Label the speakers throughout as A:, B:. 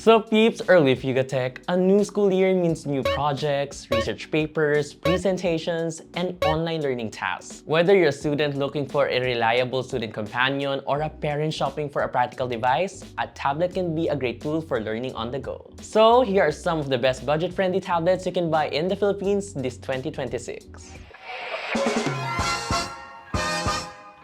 A: So peeps, early Figa Tech, a new school year means new projects, research papers, presentations, and online learning tasks. Whether you're a student looking for a reliable student companion or a parent shopping for a practical device, a tablet can be a great tool for learning on the go. So here are some of the best budget-friendly tablets you can buy in the Philippines this 2026.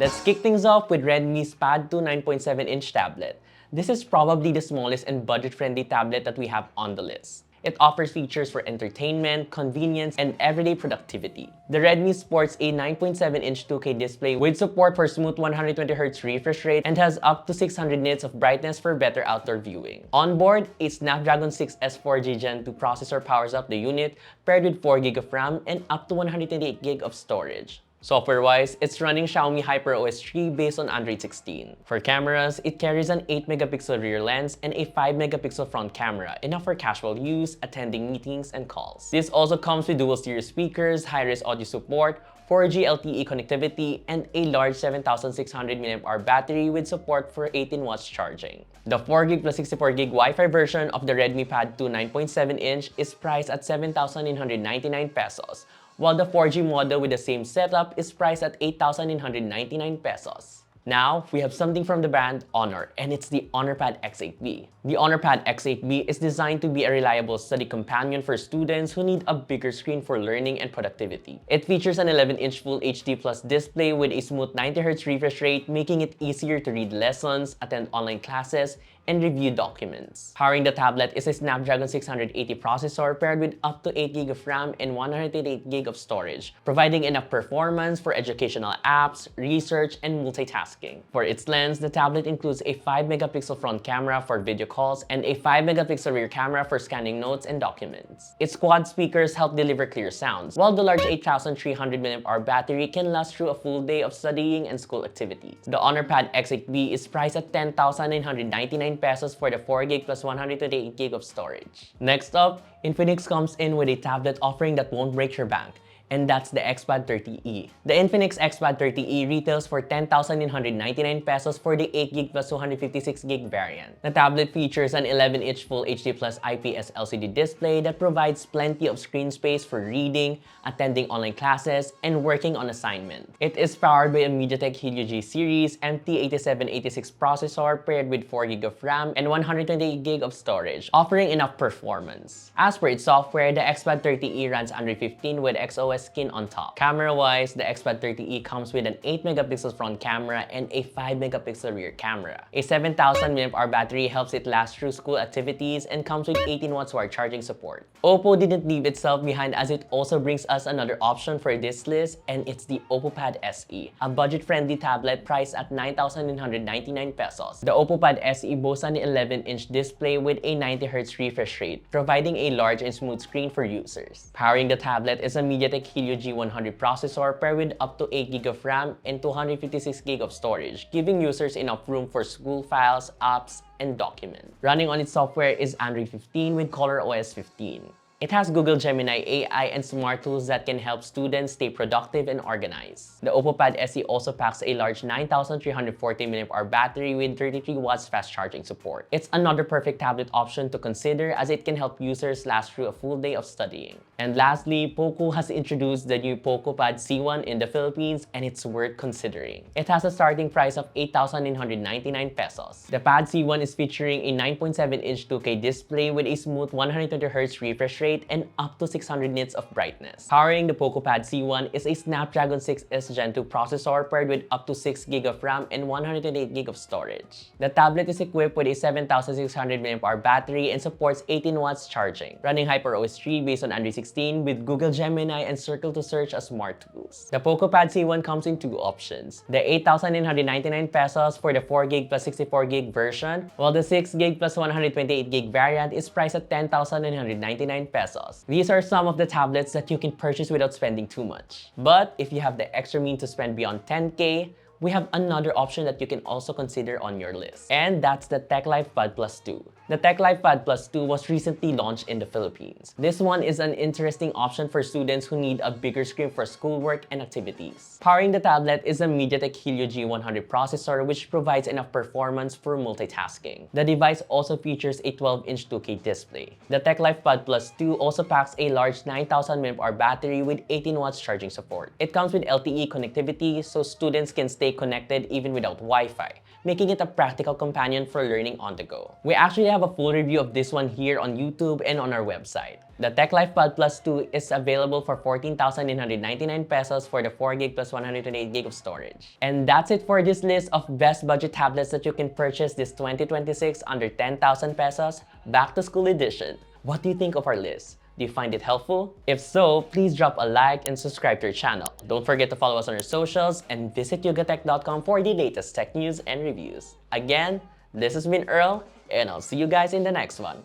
A: Let's kick things off with Redmi's Pad 2 9.7-inch tablet. This is probably the smallest and budget-friendly tablet that we have on the list. It offers features for entertainment, convenience, and everyday productivity. The Redmi sports a 9.7-inch 2K display with support for smooth 120Hz refresh rate and has up to 600 nits of brightness for better outdoor viewing. On board, a Snapdragon 6S 4G Gen 2 processor powers up the unit, paired with 4GB of RAM and up to 128GB of storage. Software-wise, it's running Xiaomi HyperOS 3 based on Android 16. For cameras, it carries an 8-megapixel rear lens and a 5-megapixel front camera, enough for casual use, attending meetings, and calls. This also comes with dual stereo speakers, high-res audio support, 4G LTE connectivity, and a large 7600 mAh battery with support for 18 watts charging. The 4GB plus 64GB Wi-Fi version of the Redmi Pad 2 9.7-inch is priced at 7,999 pesos, while the 4G model with the same setup is priced at 8,999 pesos. Now, we have something from the brand Honor, and it's the Honor Pad X8b. The Honor Pad X8b is designed to be a reliable study companion for students who need a bigger screen for learning and productivity. It features an 11-inch Full HD Plus display with a smooth 90Hz refresh rate, making it easier to read lessons, attend online classes, and review documents. Powering the tablet is a Snapdragon 680 processor paired with up to 8GB of RAM and 128GB of storage, providing enough performance for educational apps, research, and multitasking. For its lens, the tablet includes a 5-megapixel front camera for video calls and a 5-megapixel rear camera for scanning notes and documents. Its quad speakers help deliver clear sounds, while the large 8300 mAh battery can last through a full day of studying and school activities. The Honor Pad X8b is priced at 10,999 pesos for the 4GB plus 128GB of storage. Next up, Infinix comes in with a tablet offering that won't break your bank, and that's the XPad 30e. The Infinix XPad 30e retails for 10,999 pesos for the 8GB plus 256GB variant. The tablet features an 11-inch Full HD Plus IPS LCD display that provides plenty of screen space for reading, attending online classes, and working on assignment. It is powered by a MediaTek Helio G series MT8786 processor paired with 4GB of RAM and 128GB of storage, offering enough performance. As for its software, the XPad 30e runs Android 15 with XOS skin on top. Camera-wise, the XPad 30e comes with an 8-megapixel front camera and a 5-megapixel rear camera. A 7,000 mAh battery helps it last through school activities and comes with 18 watts wire charging support. OPPO didn't leave itself behind, as it also brings us another option for this list, and it's the OPPO Pad SE, a budget-friendly tablet priced at 9,999 pesos. The OPPO Pad SE boasts an 11-inch display with a 90Hz refresh rate, providing a large and smooth screen for users. Powering the tablet is a MediaTek Helio G100 processor paired with up to 8GB of RAM and 256GB of storage, giving users enough room for school files, apps, and documents. Running on its software is Android 15 with ColorOS 15. It has Google Gemini AI and smart tools that can help students stay productive and organized. The OPPO Pad SE also packs a large 9340 mAh battery with 33 watts fast charging support. It's another perfect tablet option to consider, as it can help users last through a full day of studying. And lastly, POCO has introduced the new POCO Pad C1 in the Philippines, and it's worth considering. It has a starting price of 8,999 pesos. The Pad C1 is featuring a 9.7-inch 2K display with a smooth 120Hz refresh rate and up to 600 nits of brightness. Powering the POCO Pad C1 is a Snapdragon 6S Gen 2 processor paired with up to 6GB of RAM and 128GB of storage. The tablet is equipped with a 7600 mAh battery and supports 18 watts charging, running HyperOS 3 based on Android 16 with Google Gemini and Circle to Search as smart tools. The POCO Pad C1 comes in two options: the 8,999 pesos for the 4GB plus 64GB version, while the 6GB plus 128GB variant is priced at 10,999 pesos. These are some of the tablets that you can purchase without spending too much. But if you have the extra means to spend beyond 10K, we have another option that you can also consider on your list. And that's the TechLife Pad Plus 2. The TechLife Pad Plus 2 was recently launched in the Philippines. This one is an interesting option for students who need a bigger screen for schoolwork and activities. Powering the tablet is a MediaTek Helio G100 processor which provides enough performance for multitasking. The device also features a 12-inch 2K display. The TechLife Pad Plus 2 also packs a large 9,000 mAh battery with 18 watts charging support. It comes with LTE connectivity so students can stay connected even without Wi-Fi, making it a practical companion for learning on the go. We actually have a full review of this one here on YouTube and on our website. The TechLife Pad Plus 2 is available for 14,999 pesos for the 4GB plus 128GB of storage. And that's it for this list of best budget tablets that you can purchase this 2026 under 10,000 pesos Back to School Edition. What do you think of our list? Do you find it helpful? If so, please drop a like and subscribe to our channel. Don't forget to follow us on our socials and visit yugatech.com for the latest tech news and reviews. Again, this has been Earl, and I'll see you guys in the next one.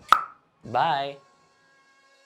A: Bye!